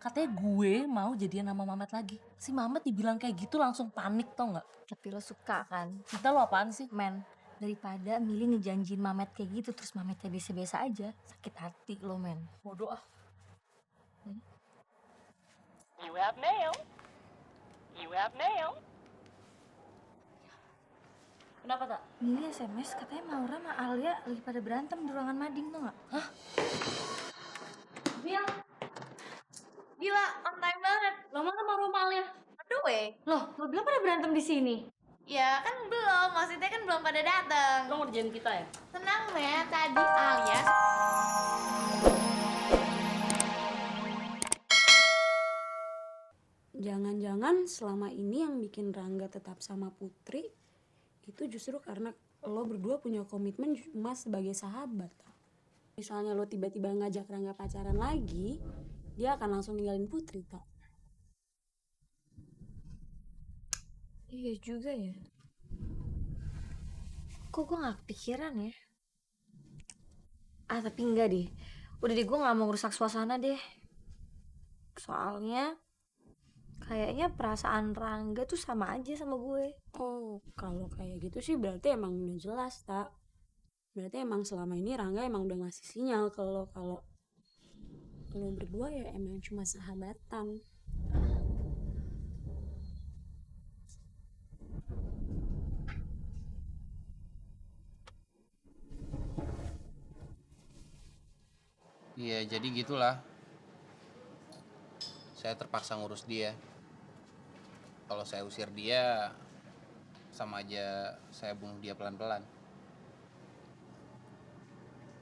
katanya gue mau jadian sama Mamet lagi. Si Mamet dibilang kayak gitu langsung panik tau gak? Tapi lo suka kan? Cinta lo apaan sih? Men, daripada Mili ngejanjiin Mamet kayak gitu terus Mametnya biasa-biasa aja, sakit hati lo men. Bodoh ah. You have mail. You have mail. Kenapa tak? Mili SMS katanya Maura sama Alia lagi pada berantem di ruangan mading tuh gak? Hah? Bil, gila on time banget. Lo mana sama Romalia? Aduh loh, lo bilang pada berantem di sini? Ya kan belum, maksudnya kan belum pada datang. Lo ngerjain kita ya? Tenang ya, tadi alias Jangan-jangan selama ini yang bikin Rangga tetap sama Putri itu justru karena lo berdua punya komitmen cuma sebagai sahabat. Misalnya lo tiba-tiba ngajak Rangga pacaran lagi, dia akan langsung ninggalin Putri, tak? Iya juga ya. Kok gue gak kepikiran ya? Tapi enggak deh. Udah deh, gue gak mau ngerusak suasana deh. Soalnya kayaknya perasaan Rangga tuh sama aja sama gue. Oh, kalau kayak gitu sih berarti emang udah jelas, tak? Berarti emang selama ini Rangga emang udah ngasih sinyal kalau lo berdua ya emang cuma sahabatan. Iya, jadi gitulah. Saya terpaksa ngurus dia. Kalau saya usir dia, sama aja saya bunuh dia pelan-pelan.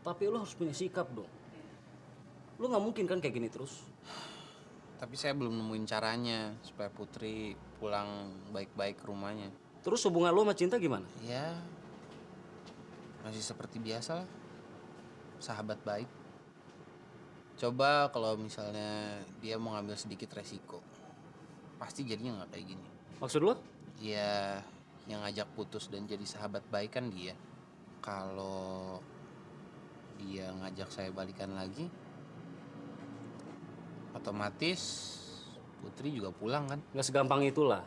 Tapi lo harus punya sikap dong. Lo gak mungkin kan kayak gini terus. Tapi saya belum nemuin caranya supaya Putri pulang baik-baik ke rumahnya. Terus hubungan lo sama Cinta gimana? Ya, masih seperti biasa lah. Sahabat baik. Coba kalau misalnya dia mau ngambil sedikit resiko, pasti jadinya nggak kayak gini. Maksud lo? Ya, yang ngajak putus dan jadi sahabat baik kan dia. Kalau dia ngajak saya balikan lagi, otomatis Putri juga pulang kan? Gak segampang itulah.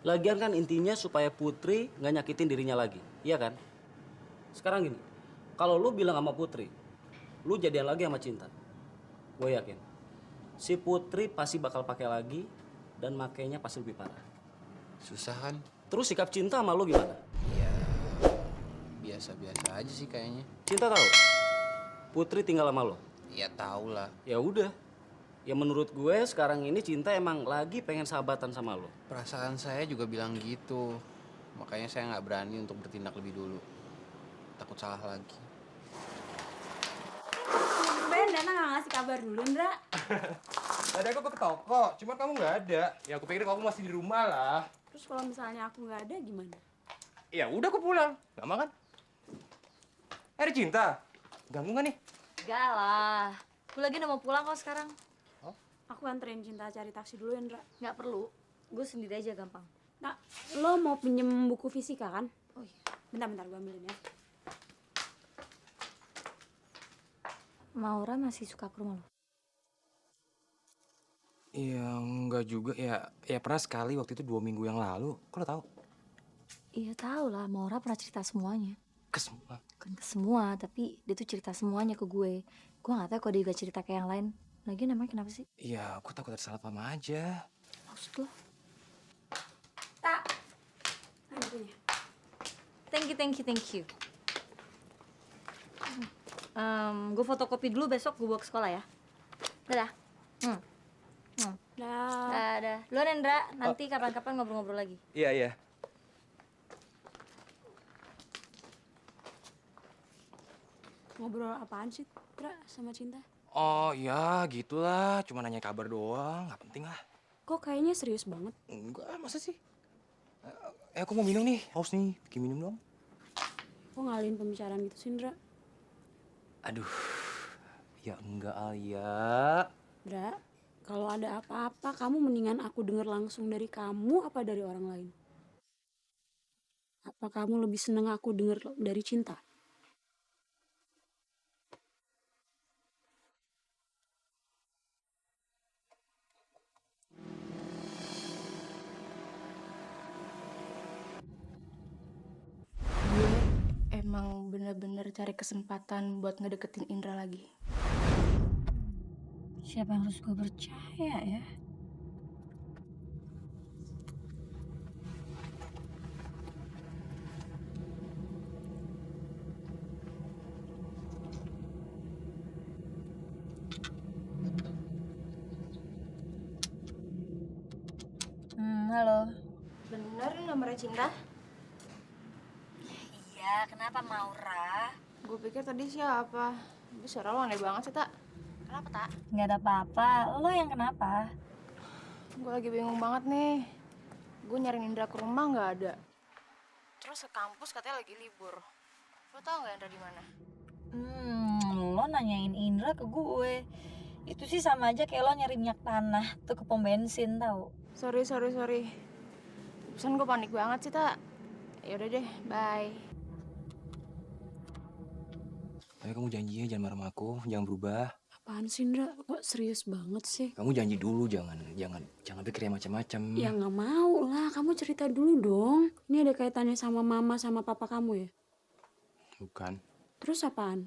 Lagian kan intinya supaya Putri gak nyakitin dirinya lagi. Iya kan? Sekarang gini, kalau lu bilang sama Putri, lu jadian lagi sama Cinta, gue yakin si Putri pasti bakal pakai lagi dan makainya pasti lebih parah. Susah kan? Terus sikap Cinta sama lu gimana? Ya, biasa-biasa aja sih kayaknya. Cinta tahu Putri tinggal sama lo? Ya tau lah. Ya udah. Ya menurut gue sekarang ini Cinta emang lagi pengen sahabatan sama lo. Perasaan saya juga bilang gitu. Makanya saya nggak berani untuk bertindak lebih dulu. Takut salah lagi. Ben, Dana gak ngasih kabar dulu, Ndra. Tadi aku ke toko, cuma kamu nggak ada. Ya aku pikir kamu masih di rumah lah. Terus kalau misalnya aku gak ada gimana? Ya udah aku pulang, nggak makan. Ada Cinta, ganggu nggak nih? Enggak lah. Gue lagi udah mau pulang kok sekarang. Aku anterin Cinta cari taksi dulu ya, Ndra. Nggak perlu. Gue sendiri aja gampang. Nah, lo mau pinjem buku fisika kan? Oh iya. Bentar, gue ambilin ya. Maura masih suka ke rumah lo? Iya, enggak juga. Ya pernah sekali waktu itu 2 minggu yang lalu. Kok lo tahu? Iya tahu lah, Maura pernah cerita semuanya. Ke semua. Bukan ke semua, tapi dia tuh cerita semuanya ke gue. Gue nggak tahu kalau dia juga cerita ke yang lain. Lagi namanya kenapa sih? Iya, aku takut ada salah paham aja. Maksud lo? Tak. Nah, bukunya. Thank you. Gue fotokopi dulu besok gue bawa ke sekolah ya. Dadah. Dah. Dadah. Lu Nendra, nanti kapan-kapan ngobrol-ngobrol lagi. Iya. Ngobrol apaan sih, Ndra, sama Cinta? Oh ya, gitulah. Cuma nanya kabar doang, nggak penting lah. Kok kayaknya serius banget? Enggak, masa sih? Aku mau minum nih, haus nih. Bikin minum dong. Kok ngalihin pembicaraan gitu sih, Ndra? Aduh, ya enggak Alia. Ndra, kalau ada apa-apa kamu mendingan aku denger langsung dari kamu apa dari orang lain? Apa kamu lebih seneng aku denger dari Cinta? bener-bener cari kesempatan buat ngedeketin Indra lagi. Siapa yang harus gue percaya ya? Halo. Bener nomornya Cinta? Iya, kenapa Maura? Gue pikir tadi siapa? Tapi suara lo aneh banget sih, Tak. Kenapa, Tak? Nggak ada apa-apa. Lo yang kenapa? Gue lagi bingung banget nih. Gue nyariin Indra ke rumah nggak ada. Terus ke kampus katanya lagi libur. Lo tau nggak Indra di mana? Lo nanyain Indra ke gue. Itu sih sama aja kayak lo nyari minyak tanah tuh ke pom bensin tau. Sorry. Pesan gue panik banget sih, Tak. Yaudah deh, bye. Tapi kamu janji ya jangan marah sama aku, jangan berubah. Apaan sih, Indra? Kok serius banget sih? Kamu janji dulu, jangan pikir yang macam-macam. Ya nggak mau lah, kamu cerita dulu dong. Ini ada kaitannya sama mama sama papa kamu ya? Bukan. Terus apaan?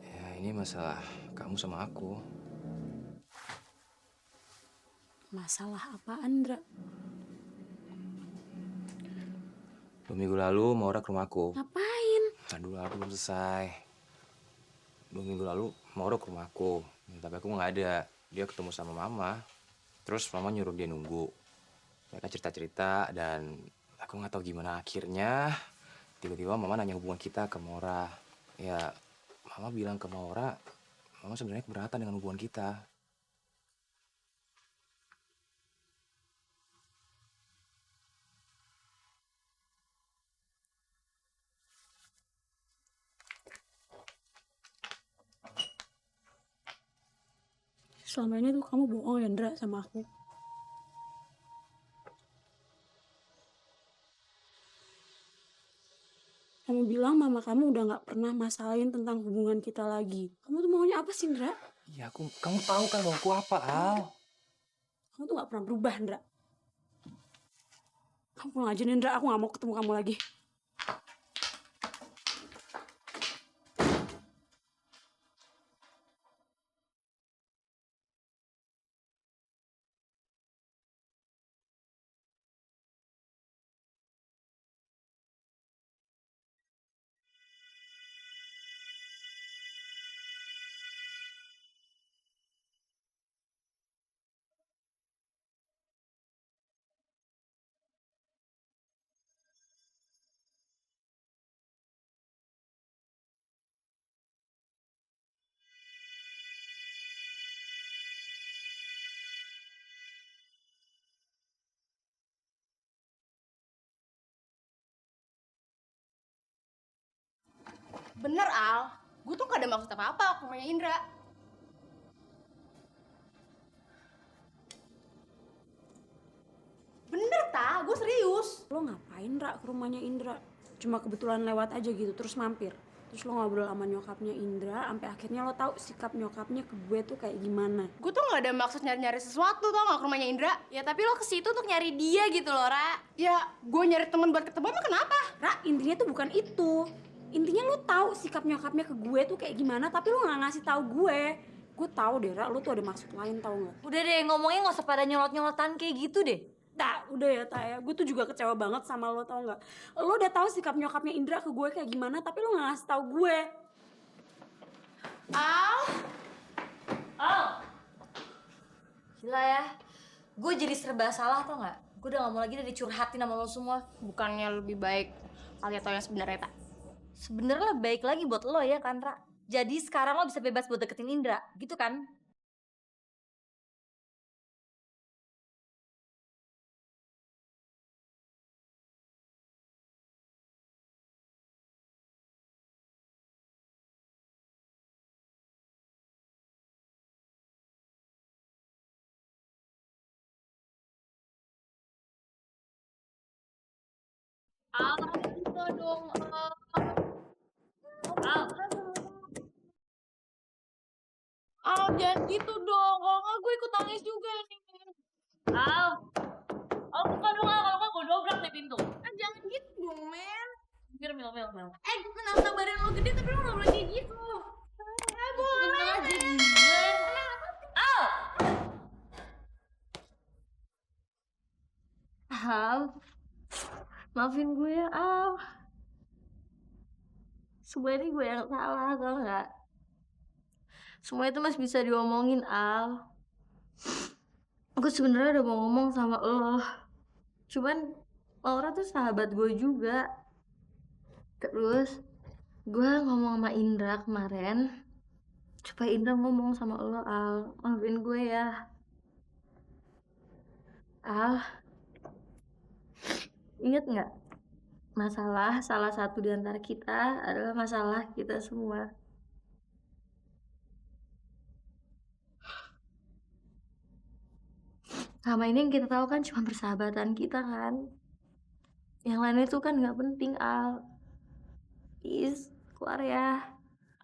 Ya ini masalah kamu sama aku. Masalah apaan, Indra? 2 minggu lalu Maura ke rumahku. Ngapain? Nah dulu aku belum selesai. 2 minggu lalu Maura ke rumahku. Tapi aku nggak ada. Dia ketemu sama mama. Terus mama nyuruh dia nunggu. Mereka cerita-cerita dan aku nggak tahu gimana akhirnya. Tiba-tiba mama nanya hubungan kita ke Maura. Ya mama bilang ke Maura, mama sebenarnya keberatan dengan hubungan kita. Selama ini tuh kamu bohong ya, Indra, sama aku. Kamu bilang mama kamu udah gak pernah masalahin tentang hubungan kita lagi. Kamu tuh maunya apa sih, Indra? Iya, kamu tahu kan mauku apa, Al? Kamu tuh gak pernah berubah, Indra. Kamu pulang aja, Indra. Aku gak mau ketemu kamu lagi. Bener, Al. Gue tuh gak ada maksud apa-apa ke rumahnya Indra. Bener, Ta. Gue serius. Lo ngapain, Ra, ke rumahnya Indra? Cuma kebetulan lewat aja gitu, terus mampir. Terus lo ngobrol sama nyokapnya Indra, sampai akhirnya lo tahu sikap nyokapnya ke gue tuh kayak gimana. Gue tuh gak ada maksud nyari-nyari sesuatu, tau gak, ke rumahnya Indra. Ya, tapi lo ke situ untuk nyari dia gitu loh, Ra. Ya, gue nyari temen buat ketemu, emang kenapa? Ra, intinya tuh bukan itu. Intinya lo tahu sikap nyokapnya ke gue tuh kayak gimana, tapi lo nggak ngasih tahu gue. Gue tahu deh, Ra, lo tuh ada maksud lain, tau nggak? Udah deh, ngomongnya nggak usah pada nyolot-nyolotan kayak gitu deh. Tak, udah ya, Tak ya. Gue tuh juga kecewa banget sama lo, tau nggak? Lo udah tahu sikap nyokapnya Indra ke gue kayak gimana, tapi lo nggak ngasih tahu gue. Al? Gila ya, gue jadi serba salah tau nggak? Gue udah gak mau lagi udah dicurhatin sama lo semua. Bukannya lebih baik Alia tahu yang sebenarnya, Tak? Sebenarnya lebih baik lagi buat lo ya kan, Ra? Jadi sekarang lo bisa bebas buat deketin Indra, gitu kan? Al, dong. Al, jangan gitu dong. Kalau nggak gue ikut nangis juga nih. Al, buka dong Al, kalau nggak gue dobrak nih pintu. Jangan gitu dong, men. Mil, Mil, Mil, Mil. Kenapa badan lo gede tapi lo gak boleh kayak gitu? Bentar aja gila. Al, maafin gue ya, Al. Semua ini gue yang salah, tau nggak? Semua itu masih bisa diomongin, Al. Aku sebenarnya udah mau ngomong sama lo. Cuman Laura tuh sahabat gue juga. Terus gue ngomong sama Indra kemarin supaya Indra ngomong sama lo, Al. Maafin gue ya. Al, inget nggak? Masalah salah satu di antara kita adalah masalah kita semua. Selama ini yang kita tahu kan cuma persahabatan kita kan. Yang lain itu kan nggak penting, Al. Please, keluar ya.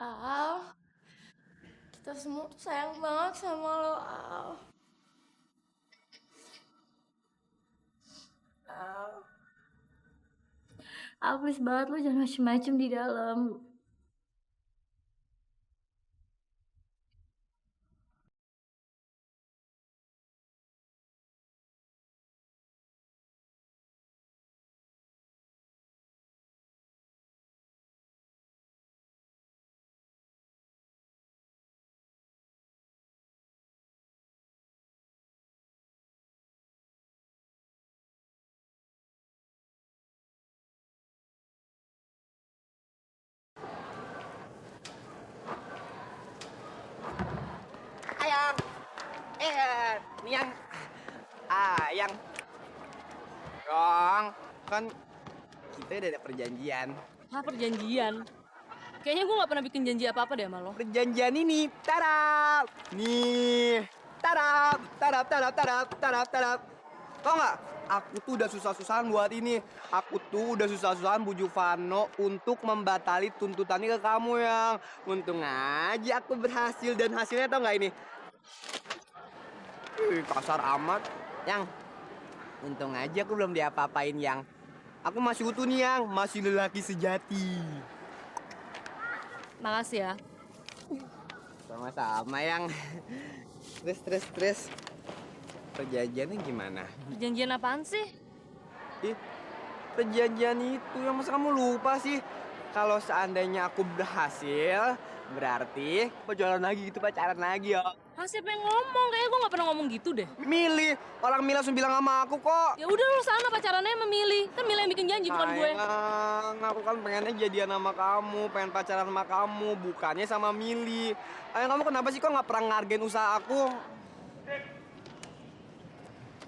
Al, kita semua tuh sayang banget sama lo, Al. Al. Al, please banget lo jangan macem-macem di dalam. Ayang, yang, yang, dong, kan kita udah ada perjanjian. Hah, perjanjian? Kayaknya gue gak pernah bikin janji apa-apa deh sama lo. Perjanjian ini, tarap, nih, tarap, tarap, tarap, tarap, tarap, tarap. Tau nggak? Aku tuh udah susah-susahan buat ini. Aku tuh udah susah-susahan bujuk Vano untuk membatali tuntutannya ke kamu yang. Untung aja aku berhasil dan hasilnya tau nggak ini? Kasar amat, yang. Untung aja aku belum diapa-apain yang. Aku masih utuh nih yang, masih lelaki sejati. Makasih ya. Sama-sama yang. Terus. Perjanjiannya gimana? Perjanjian apaan sih? Ih, perjanjian itu yang masa kamu lupa sih? Kalau seandainya aku berhasil, berarti pacaran lagi ya. Hah, siapa yang ngomong? Kayaknya gue gak pernah ngomong gitu deh. Milih, orang Mila langsung bilang sama aku kok. Ya udah lo sana pacarannya sama Mili. Kan Mili yang bikin janji bukan gue. Sayang, aku kan pengennya jadian sama kamu, pengen pacaran sama kamu, bukannya sama Mili. Ayang, kamu kenapa sih kok nggak pernah ngargain usaha aku?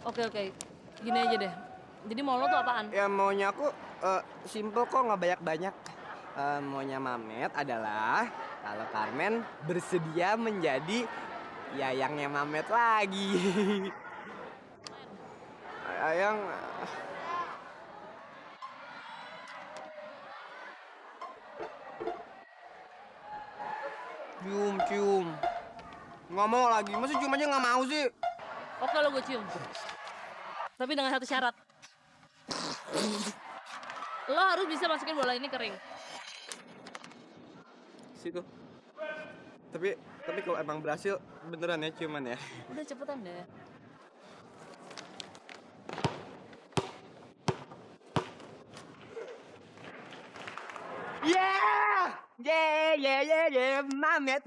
Oke. Gini aja deh. Jadi mau lo tuh apaan? Ya maunya aku simple kok, nggak banyak-banyak. Maunya Mamet adalah kalau Carmen bersedia menjadi yayangnya Mamet lagi. Ayang, cium. Nggak mau lagi, masa cium aja nggak mau sih? Oke lo gue cium. Tapi dengan satu syarat. Lo harus bisa masukin bola ini ke ring. Situ. Tapi kalau emang berhasil, beneran ya ciuman ya? Udah cepetan deh. Mamet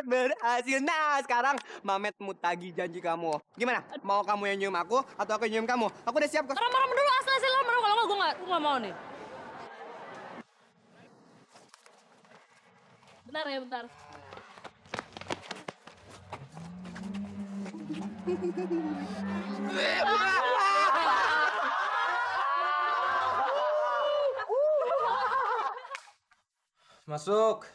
berhasil. Nah, sekarang Mamet mau tagih janji kamu. Gimana? Mau kamu yang nyium aku atau aku yang nyium kamu? Aku udah siap kok. Merem dulu, asal lo merem. Kalau nggak, gue nggak mau nih. Bentar. Masuk.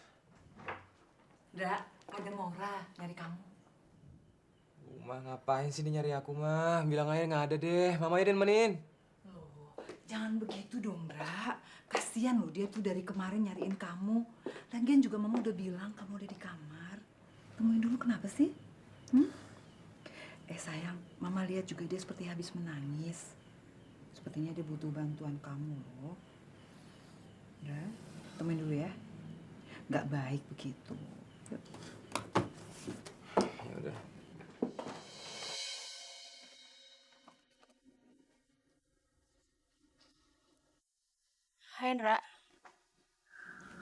Dra, ada Maura nyari kamu. Mah ngapain sih dia nyari aku mah? Bilang aja nggak ada deh. Mamanya nemenin. Loh, jangan begitu dong, Dra. Kasian loh, dia tuh dari kemarin nyariin kamu. Lagian juga Mama udah bilang kamu udah di kamar. Temuin dulu kenapa sih? Sayang, Mama lihat juga dia seperti habis menangis. Sepertinya dia butuh bantuan kamu loh. Indra, temuin dulu ya. Nggak baik begitu. Yuk. Ya udah. Hai Indra.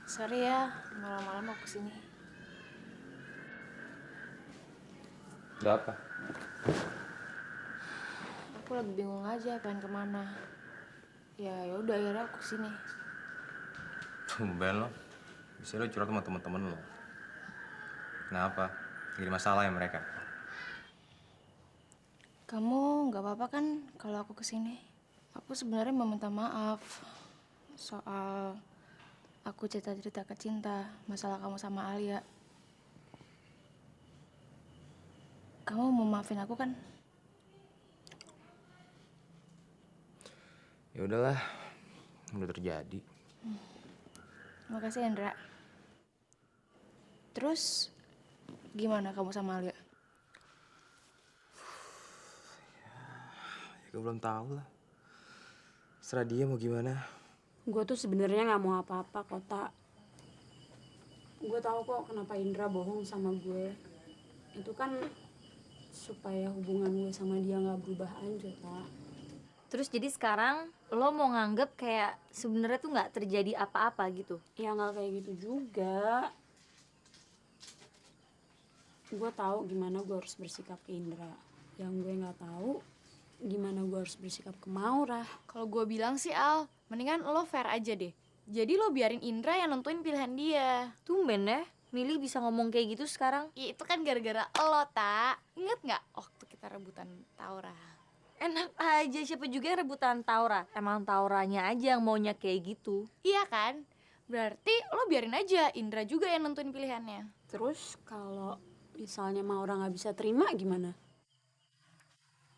Sorry ya, malam-malam aku kesini. Udah apa? Aku lagi bingung aja pengen kemana. Ya udah akhirnya aku kesini. Tumben lo. Bisa lo curhat sama temen-temen lo. Kenapa? Jadi masalah ya mereka? Kamu nggak apa-apa kan kalau aku kesini? Aku sebenarnya mau minta maaf soal aku cerita-cerita ke Cinta masalah kamu sama Alia. Kamu mau maafin aku kan? Ya udahlah. Udah terjadi. Makasih Indra. Terus gimana kamu sama Alia? Ya gue belum tahu lah. Serah dia mau gimana. Gue tuh sebenarnya nggak mau apa-apa kok, Tak. Gue tahu kok kenapa Indra bohong sama gue. Itu kan supaya hubungan gue sama dia nggak berubah aja, Tak. Terus jadi sekarang lo mau nganggep kayak sebenarnya tuh nggak terjadi apa-apa gitu? Ya nggak kayak gitu juga. Gue tahu gimana gue harus bersikap ke Indra. Yang gue nggak tahu gimana gue harus bersikap ke Maura. Kalau gue bilang sih Al, mendingan lo fair aja deh. Jadi lo biarin Indra yang nentuin pilihan dia. Tumben ya, Milih bisa ngomong kayak gitu sekarang. Ya, itu kan gara-gara lo, Tak. Ingat nggak waktu kita rebutan Taura? Enak aja, siapa juga yang rebutan Taura? Emang Tauranya aja yang maunya kayak gitu. Iya kan? Berarti lo biarin aja Indra juga yang nentuin pilihannya. Terus kalau misalnya Maura nggak bisa terima gimana?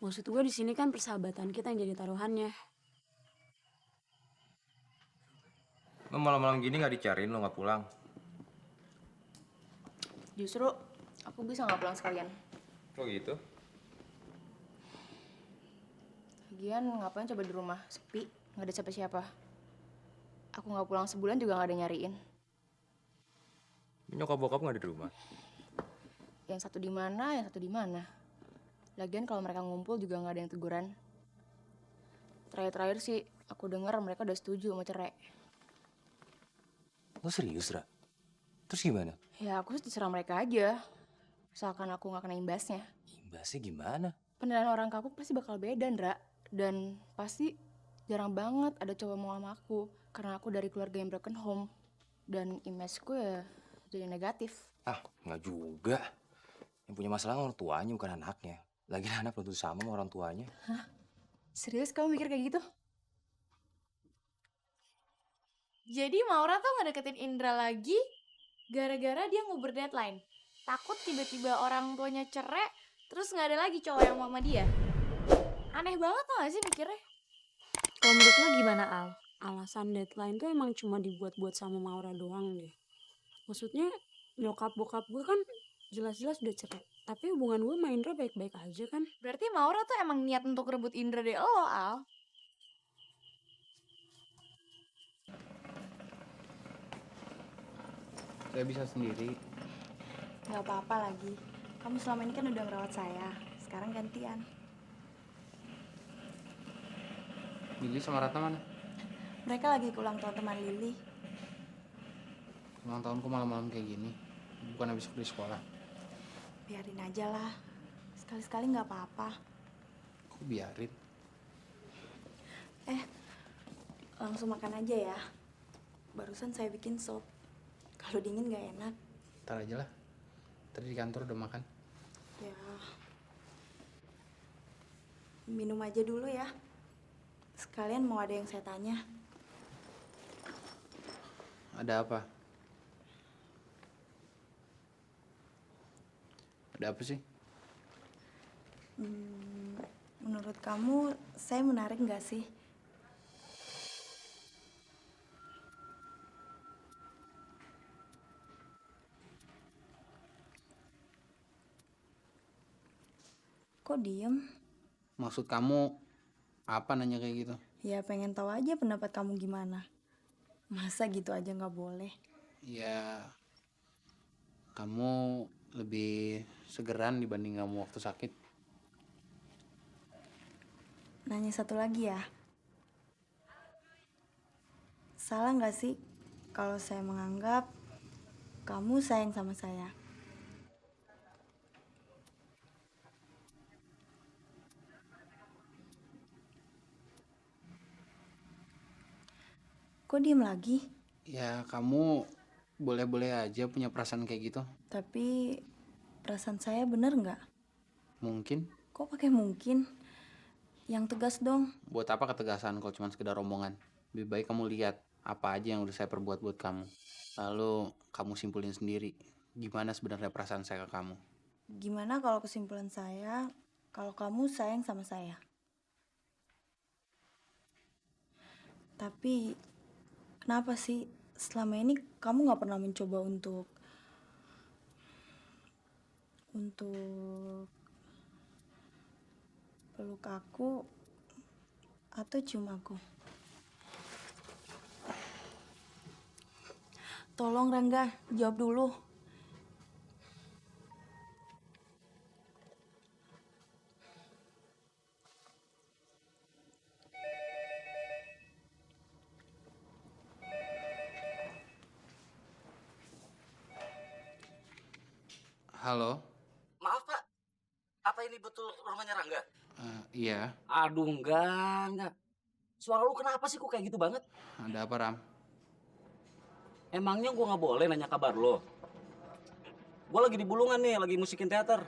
Maksud gue di sini kan persahabatan kita yang jadi taruhannya. Lo malam-malam gini nggak dicariin, lo nggak pulang. Justru aku bisa nggak pulang sekalian. Kok gitu? Lagian ngapain coba di rumah sepi, nggak ada siapa-siapa. Aku nggak pulang sebulan juga nggak ada yang nyariin. Nyokap bokap nggak ada di rumah. Yang satu di mana, yang satu di mana. Lagian kalau mereka ngumpul juga nggak ada yang teguran. Terakhir-terakhir sih aku dengar mereka udah setuju mau cerai. Lo serius, Ra? Terus gimana? Ya aku sih terserah mereka aja. Misalkan aku nggak kena imbasnya. Imbasnya gimana? Penilaian orang ke aku pasti bakal beda, Ndra. Dan pasti jarang banget ada cowok mau sama aku. Karena aku dari keluarga yang broken home. Dan image-ku ya jadi negatif. Ah, nggak juga. Yang punya masalah orang tuanya bukan anaknya. Lagian anak belum tentu sama orang tuanya. Hah? Serius kamu mikir kayak gitu? Jadi Maura tuh ngedeketin Indra lagi gara-gara dia nguber deadline. Takut tiba-tiba orang tuanya cerai, terus nggak ada lagi cowok yang mau sama dia. Aneh banget tau gak sih mikirnya? Kalau menurut lo gimana, Al? Alasan deadline tuh emang cuma dibuat-buat sama Maura doang deh. Maksudnya nyokap bokap gue kan jelas-jelas udah cerai. Tapi hubungan gue sama Indra baik-baik aja kan. Berarti Maura tuh emang niat untuk rebut Indra deh lo, Al. Saya bisa sendiri. Gak apa-apa lagi. Kamu selama ini kan udah ngerawat saya. Sekarang gantian. Lili sama Ratna mana? Mereka lagi ke ulang tahun teman Lili. Ulang tahunku malam-malam kayak gini. Bukan habis di sekolah. Biarin aja lah. Sekali-sekali gak apa-apa. Kok biarin? Langsung makan aja ya. Barusan saya bikin sop. Kalau dingin gak enak. Ntar aja lah. Tadi di kantor udah makan. Ya. Minum aja dulu ya. Sekalian mau ada yang saya tanya. Ada apa? Ada apa sih? Menurut kamu, saya menarik nggak sih? Kok diem? Maksud kamu apa nanya kayak gitu? Ya pengen tahu aja pendapat kamu gimana. Masa gitu aja nggak boleh? Ya, kamu lebih segeran dibanding kamu waktu sakit. Nanya satu lagi ya. Salah nggak sih kalau saya menganggap kamu sayang sama saya? Kok diem lagi? Ya, kamu boleh-boleh aja punya perasaan kayak gitu. Tapi perasaan saya bener nggak? Mungkin. Kok pakai mungkin? Yang tegas dong. Buat apa ketegasan kalau cuma sekedar omongan? Lebih baik kamu lihat apa aja yang udah saya perbuat buat kamu. Lalu kamu simpulin sendiri gimana sebenarnya perasaan saya ke kamu. Gimana kalau kesimpulan saya, kalau kamu sayang sama saya? Tapi kenapa sih selama ini kamu nggak pernah mencoba untuk peluk aku atau cium aku? Tolong Rangga, jawab dulu. Halo? Maaf Pak, apa ini betul rumahnya Rangga? Iya. Aduh enggak. Suara lu kenapa sih kok kayak gitu banget? Ada apa, Ram? Emangnya gua nggak boleh nanya kabar lo? Gua lagi di Bulungan nih, lagi musikin teater.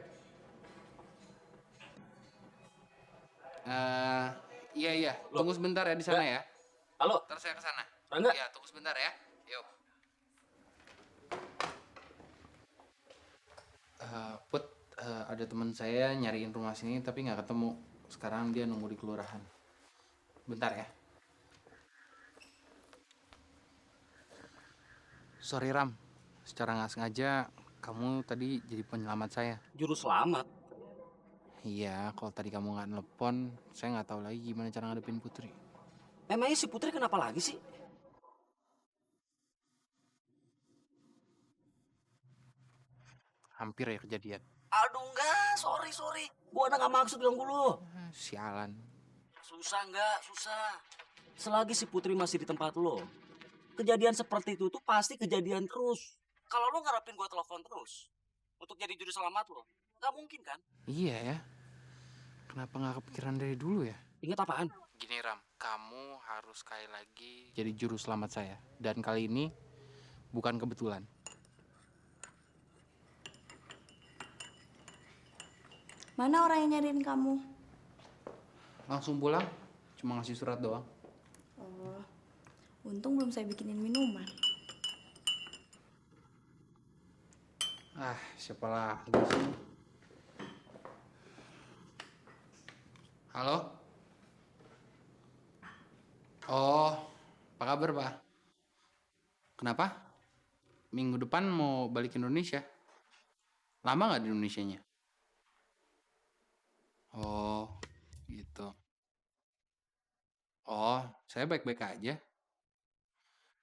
Iya. Tunggu sebentar ya di sana ya. Halo? Ntar saya ke sana. Rangga? Iya, tunggu sebentar ya. Yuk. Put, ada teman saya nyariin rumah sini tapi nggak ketemu. Sekarang dia nunggu di kelurahan. Bentar ya. Sorry Ram, secara nggak sengaja kamu tadi jadi penyelamat saya. Juru selamat? Iya, kalau tadi kamu nggak nelpon, saya nggak tahu lagi gimana cara ngadepin Putri. Emangnya si Putri kenapa lagi sih? Hampir ya kejadian. Aduh enggak, sorry. Gua udah nggak maksud ganggu lu. Sialan. Susah. Selagi si Putri masih di tempat lo, kejadian seperti itu tuh pasti kejadian terus. Kalau lo ngarepin gua telepon terus untuk jadi juru selamat lo, nggak mungkin kan? Iya ya. Kenapa nggak kepikiran dari dulu ya? Ingat apaan? Gini Ram, kamu harus sekali lagi jadi juru selamat saya. Dan kali ini bukan kebetulan. Mana orang yang nyariin kamu? Langsung pulang, cuma ngasih surat doang. Oh, untung belum saya bikinin minuman. Siapa lagi sih? Halo? Oh, apa kabar Pak? Kenapa? Minggu depan mau balik ke Indonesia? Lama nggak di Indonesianya? Oh, gitu. Oh, saya baik-baik aja.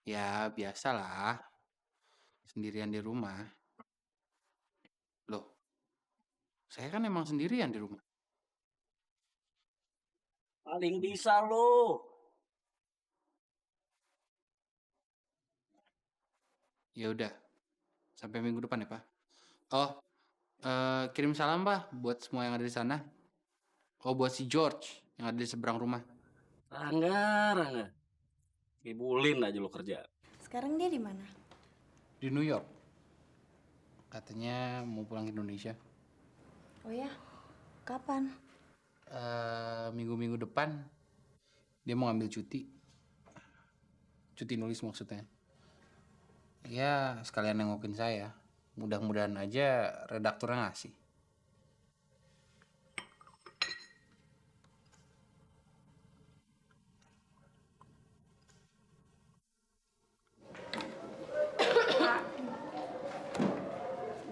Ya, biasalah. Sendirian di rumah. Loh, saya kan emang sendirian di rumah. Paling bisa lo. Ya udah, sampai minggu depan ya Pak. Oh, kirim salam Pak buat semua yang ada di sana. Oh, buat si George yang ada di seberang rumah. Rangga. Ngibulin aja lo kerja. Sekarang dia di mana? Di New York. Katanya mau pulang ke Indonesia. Oh ya, kapan? Minggu-minggu depan dia mau ambil cuti. Cuti nulis maksudnya. Ya, sekalian nengokin saya. Mudah-mudahan aja redakturnya ngasih.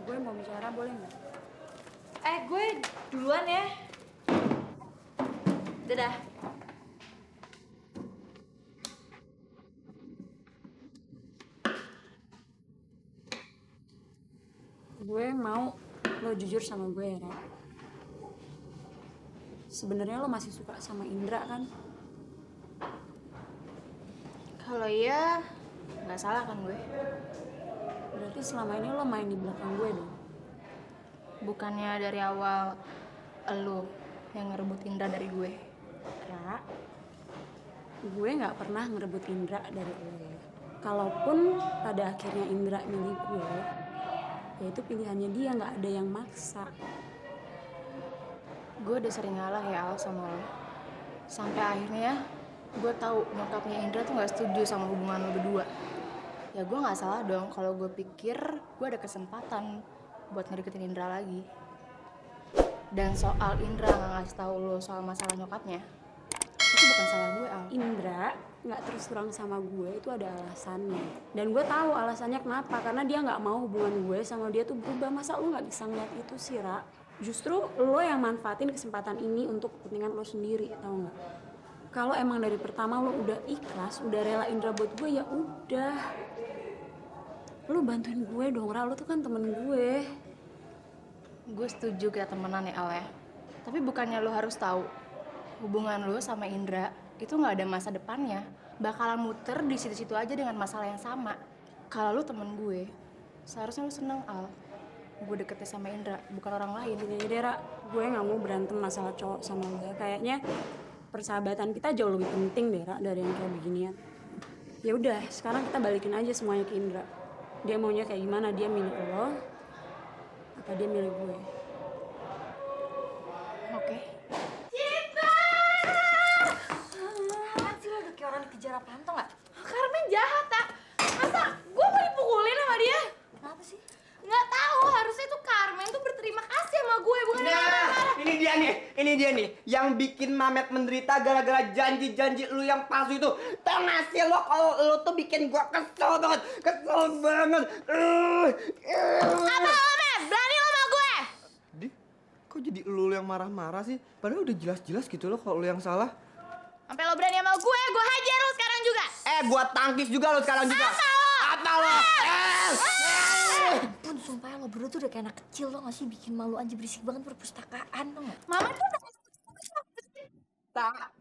Gue mau bicara, boleh nggak? Gue duluan ya. Dadah. Gue mau lo jujur sama gue ya, Ra. Sebenarnya lo masih suka sama Indra kan? Kalau iya, nggak salah kan gue? Berarti selama ini lo main di belakang gue dong. Bukannya dari awal lo yang ngerebut Indra dari gue. Ra, gue nggak pernah ngerebut Indra dari lo ya. Kalaupun pada akhirnya Indra milih gue, ya itu pilihannya dia, nggak ada yang maksa. Gue udah sering ngalah ya Al sama lo. Sampai akhirnya gue tahu nyokapnya Indra tuh nggak setuju sama hubungan lo berdua. Ya gue nggak salah dong kalau gue pikir gue ada kesempatan buat ngedeketin Indra lagi. Dan soal Indra nggak ngasih tahu lo soal masalah nyokapnya, itu bukan salah gue Al. Indra nggak terus terang sama gue itu ada alasannya. Dan gue tahu alasannya kenapa, karena dia nggak mau hubungan gue sama dia tuh berubah. Masa lo nggak bisa ngeliat itu sih, Ra? Justru lo yang manfaatin kesempatan ini untuk kepentingan lo sendiri, tau nggak? Kalau emang dari pertama lo udah ikhlas, udah rela Indra buat gue, ya udah. Lo bantuin gue dong, Ra. Lo tuh kan temen gue. Gue setuju kita temenan ya Al ya. Tapi bukannya lo harus tahu hubungan lo sama Indra itu nggak ada masa depannya. Bakalan muter di situ-situ aja dengan masalah yang sama. Kalau lo temen gue, seharusnya lo seneng Al. Gue deketnya sama Indra, bukan orang lain. Gini aja deh, Ra. Gue nggak mau berantem masalah cowok sama gue. Kayaknya persahabatan kita jauh lebih penting deh, Ra, dari yang kayak beginian. Ya udah, sekarang kita balikin aja semuanya ke Indra. Dia maunya kayak gimana? Dia milih lo apa dia milih gue? Oke. Apaan sih lo udah kayak orang dikejar apaan tau gak? Carmen jahat tak? Masa gue mau dipukulin sama dia? Kenapa sih? Nggak tahu, harusnya tuh Carmen tuh berterima kasih sama gue, bukan dia Nah, marah-marah. ini dia nih, yang bikin Mamet menderita gara-gara janji-janji lu yang palsu itu. Tau gak sih lo kalau lo tuh bikin gua kesel banget. Apa lo, Mem? Berani lo sama gue? Di, kok jadi lu yang marah-marah sih? Padahal udah jelas-jelas gitu loh kalau lu yang salah. Sampai lo berani sama gue hajar lo sekarang juga. Gua tangkis juga lo sekarang juga. Apa lo? Ampun, sumpah lo berdua tuh udah kayak anak kecil lo gak sih? Bikin malu aja, berisik banget perpustakaan tau gak? Mama tuh udah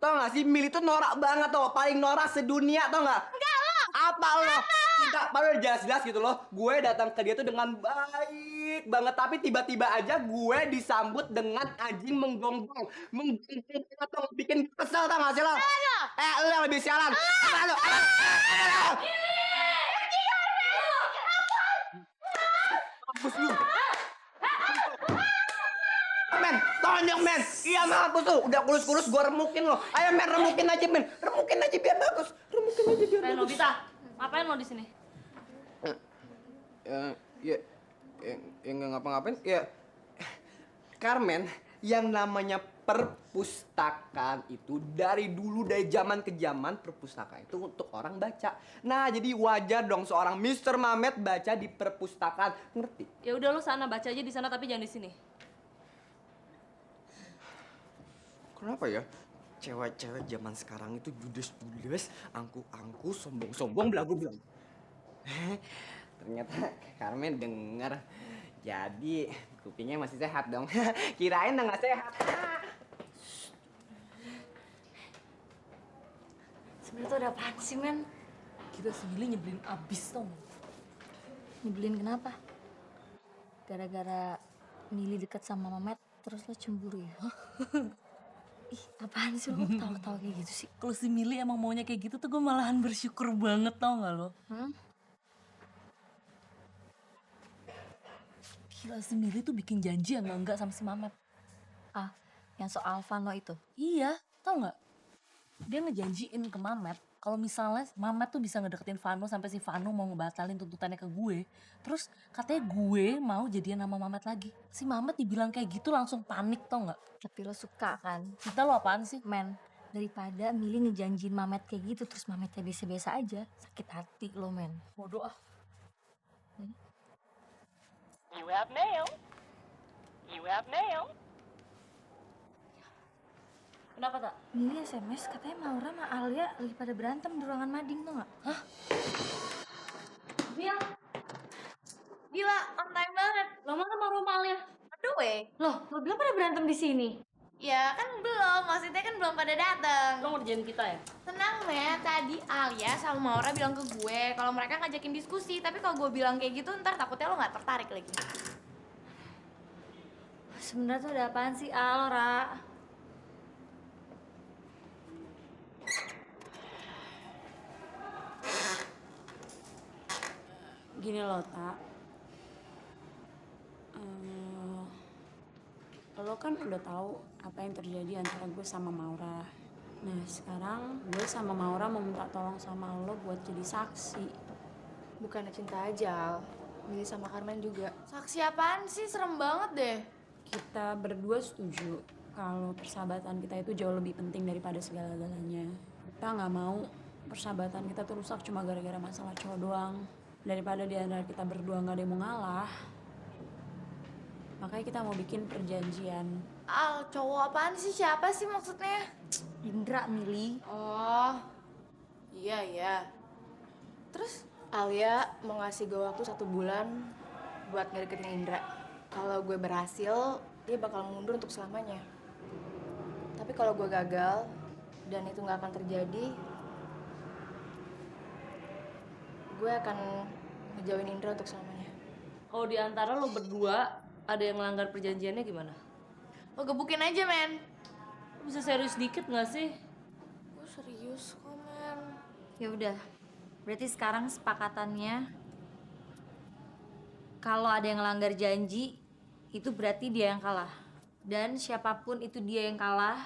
Tau gak sih, Mili tuh norak banget tuh. Paling norak sedunia tau gak? enggak lo. Apa lo? Enggak, padahal jelas-jelas gitu loh. Gue datang ke dia tuh dengan baik banget. Tapi tiba-tiba aja gue disambut dengan anjing menggonggong. Menggonggong atau bikin kesel tau gak sih lo? Lo yang lebih sialan. Apa lo? Mampus lu. Men, tolong dong men. Iya mampus lu. Udah kurus-kurus gue remukin lo. Ayo men, remukin aja men. Remukin aja biar bagus. Remukin aja biar bagus. Nobita, ngapain lo di sini? Ya, nggak ngapa-ngapain. Ya, Carmen, yang namanya perpustakaan itu dari dulu, dari zaman ke zaman, perpustakaan itu untuk orang baca. Nah, jadi wajar dong seorang Mr. Mamet baca di perpustakaan, ngerti? Ya udah lo sana baca aja di sana tapi jangan di sini. Kenapa ya? Cewek-cewek zaman sekarang itu judes-judes, angku-angku, sombong-sombong, belagu-belagu. Ternyata Carmen denger. Jadi kupingnya masih sehat dong. Kirain udah nggak sehat. Sebenernya tuh ada apaan sih, men? Kita si Billy nyebelin abis tau gak? Nyebelin kenapa? Gara-gara Mili deket sama Mamet, terus lo cemburu ya? Ih, apaan sih lo ketawa-ketawa kayak gitu sih? Kalau si Mili emang maunya kayak gitu tuh gue malahan bersyukur banget tau gak lo? Gila si Mili tuh bikin janji yang enggak sama si Mamet. Ah, yang soal Vano itu? Iya, tau gak? Dia ngejanjiin ke Mamet kalau misalnya Mamet tuh bisa ngedeketin Vano sampai si Vano mau ngebatalin tuntutannya ke gue. Terus katanya gue mau jadian sama Mamet lagi. Si Mamet dibilang kayak gitu langsung panik tau gak? Tapi lo suka kan? Kita lo apaan sih? Men, daripada Mili ngejanjiin Mamet kayak gitu terus Mametnya biasa-biasa aja, sakit hati lo, men. Bodoh ah. You have mail. You have mail. Kenapa tak? Mili SMS katanya Maura sama Alia lagi pada berantem di ruangan mading tuh gak? Hah? Gila, on time banget. Lama Loh, lo bilang pada berantem di sini? Ya kan belum, maksudnya kan belum pada dateng. Lo ngerjain kita ya? Tenang Matt, tadi Alia sama Maura bilang ke gue kalau mereka ngajakin diskusi, tapi kalau gue bilang kayak gitu ntar takutnya lo nggak tertarik lagi. Sebenarnya tuh ada apaan sih, Al, Ra? Gini loh, Tak. Lo kan udah tahu apa yang terjadi antara gue sama Maura. Nah, sekarang gue sama Maura mau minta tolong sama lo buat jadi saksi. Bukannya cinta aja, Billy sama Carmen juga. Saksi apaan sih? Serem banget deh. Kita berdua setuju kalau persahabatan kita itu jauh lebih penting daripada segala-galanya. Kita nggak mau persahabatan kita tuh rusak cuma gara-gara masalah cowok doang. Daripada di antara kita berdua nggak ada yang mau ngalah. Makanya kita mau bikin perjanjian. Al, cowok apaan sih? Siapa sih maksudnya? Indra, Mili. Oh, iya. Terus? Alia mau ngasih gue waktu 1 bulan buat ngedeketin Indra. Kalau gue berhasil, dia bakal mundur untuk selamanya. Tapi kalau gue gagal dan itu nggak akan terjadi, gue akan ngejauhin Indra untuk selamanya. Kalau di antara lo berdua ada yang melanggar perjanjiannya gimana? Lo gebukin aja, men. Lo bisa serius dikit nggak sih? Gue serius kok, men. Ya udah. Berarti sekarang sepakatannya kalau ada yang melanggar janji, itu berarti dia yang kalah. Dan siapapun itu dia yang kalah,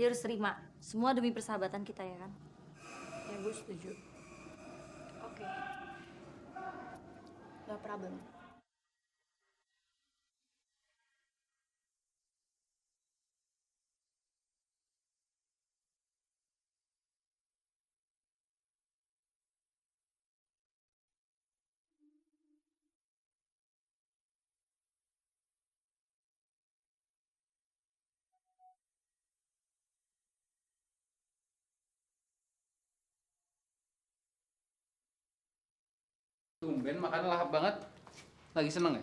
dia harus terima. Semua demi persahabatan kita ya kan? Ya gue setuju. Oke. No problem. Tumben makan lahap banget. Lagi seneng ya?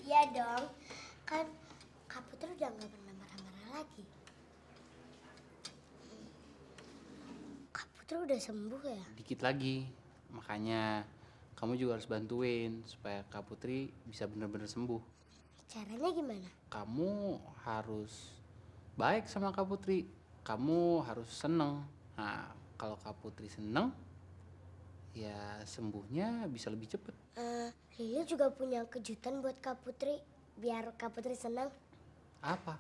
Iya dong, kan Kak Putri udah gak pernah marah-marah lagi. Kak Putri udah sembuh ya? Dikit lagi. Makanya kamu juga harus bantuin supaya Kak Putri bisa bener-bener sembuh. Caranya gimana? Kamu harus baik sama Kak Putri. Kamu harus seneng. Nah, kalau Kak Putri seneng, ya sembuhnya bisa lebih cepet. Lili juga punya kejutan buat Kak Putri, biar Kak Putri senang. Apa?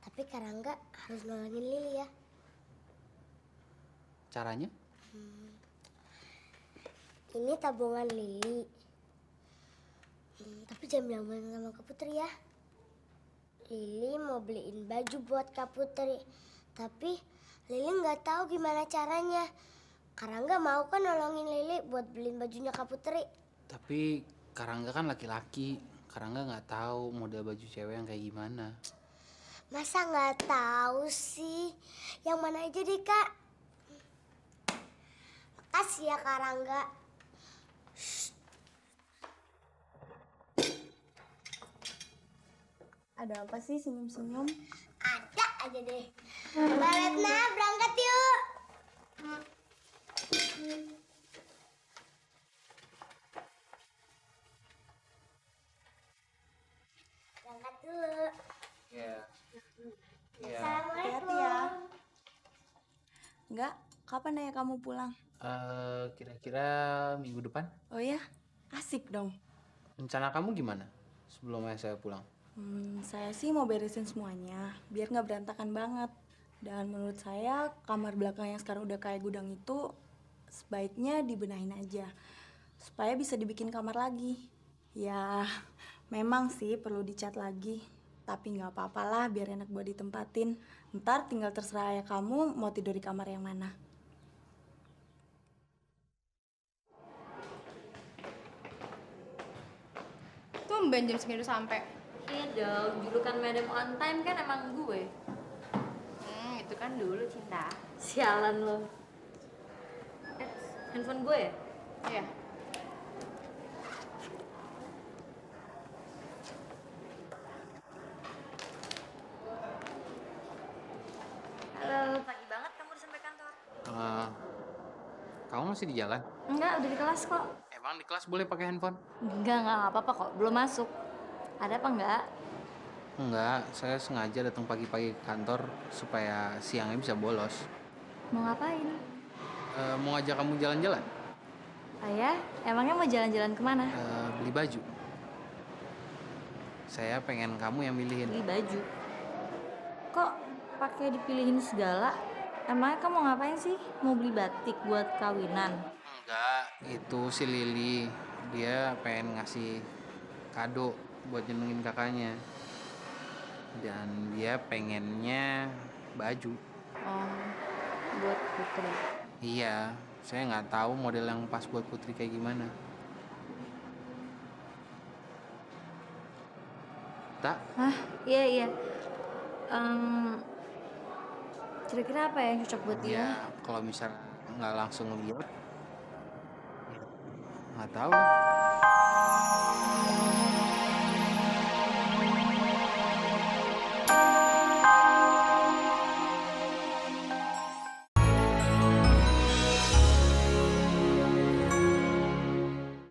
Tapi Karangga harus nolongin Lili ya. Caranya? Ini tabungan Lili. Tapi jangan bilang sama Kak Putri ya. Lili mau beliin baju buat Kak Putri. Tapi Lili nggak tahu gimana caranya. Karangga mau kan nolongin Lili buat beliin bajunya Kak Putri. Tapi Karangga kan laki-laki. Karangga nggak tahu model baju cewek yang kayak gimana. Masa nggak tahu sih? Yang mana aja deh Kak? Makasih ya Karangga. Ada apa sih senyum-senyum? Ada aja deh. Mbak Retna berangkat yuk. Berangkat dulu. Iya. Hati-hati ya. Enggak, kapan ya kamu pulang? Kira-kira minggu depan. Oh ya, asik dong. Rencana kamu gimana sebelum saya pulang? Saya sih mau beresin semuanya, biar nggak berantakan banget. Dan menurut saya, kamar belakang yang sekarang udah kayak gudang itu sebaiknya dibenahin aja. Supaya bisa dibikin kamar lagi. Ya, memang sih perlu dicat lagi. Tapi nggak apa-apalah biar enak buat ditempatin. Ntar tinggal terserah ya kamu mau tidur di kamar yang mana. Tumben jam segini udah sampai. Iya dong, julukan Madam On Time kan emang gue. Itu kan dulu cinta. Sialan lo. Handphone gue ya? Iya. masih di jalan? Enggak, udah di kelas kok. Emang di kelas boleh pakai handphone? Enggak apa-apa kok. Belum masuk. Ada apa enggak? Enggak, saya sengaja datang pagi-pagi ke kantor supaya siangnya bisa bolos. Mau ngapain? Mau ngajak kamu jalan-jalan? Ayah, emangnya mau jalan-jalan kemana? Beli baju. Saya pengen kamu yang milihin. Beli baju. Kok pakai dipilihin segala? Emangnya kamu mau ngapain sih? Mau beli batik buat kawinan? Enggak, itu si Lili. Dia pengen ngasih kado buat nyenengin kakaknya. Dan dia pengennya baju. Oh, buat Putri. Iya, saya nggak tahu model yang pas buat Putri kayak gimana. Tak? Hah? Iya. Kira-kira apa yang cocok buat dia? Ya, kalau misal nggak langsung lihat, ya, nggak tahu lah.